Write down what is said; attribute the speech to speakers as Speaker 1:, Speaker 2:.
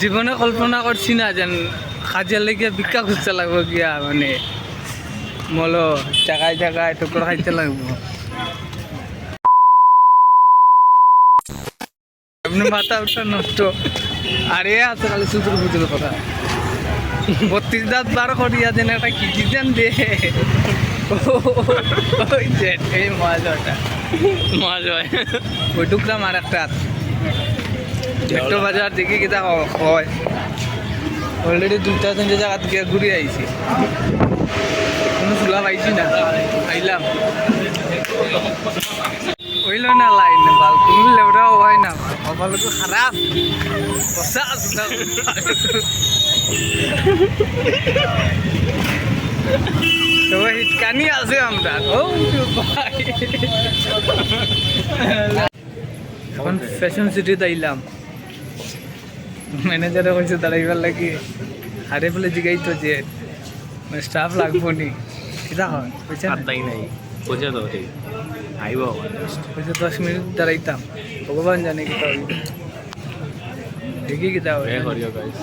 Speaker 1: জীবনে কল্পনা করছি না যেন কাজের লেগে ভিক্ষা খুঁজতে লাগবো গিয়া মানে মলো জায়গায় জায়গায় টুকরো খাইতে লাগবো। এমনি মাথা উঠা নষ্ট। আরে আছে খালি সুতুর বুতুর কথা 32 দাঁত বার করিয়া দেন একটা কি ডিজাইন দে। ওই যে এই মজাটা মজা হয় ওই টুকরা মার একটা একটু বাজার দেখি কিতা হয় অলরেডি 2,000 জায়গা থেকে ঘুরে আইছি কোনো চুলা পাইছি না আইলাম হইল না লাইন ভাল কোনো লেবরাও হয় না ভালো তো খারাপ বসা তো হিটকানি আছে আমরা ও ভাই এখন ফ্যাশন সিটিতে আইলাম ম্যানেজারে কইছে দাঁড়াইবার লাগি আরে বলে জিগাইতো যে স্টাফ লাগবো নি কিতা হয় বুঝছেন
Speaker 2: তাই নাই বুঝে তো আইব
Speaker 1: বুঝছে 10 মিনিট দাঁড়াইতাম ভগবান জানে কিতা হইবে দেখি কিতা হয়
Speaker 2: করিও গাইস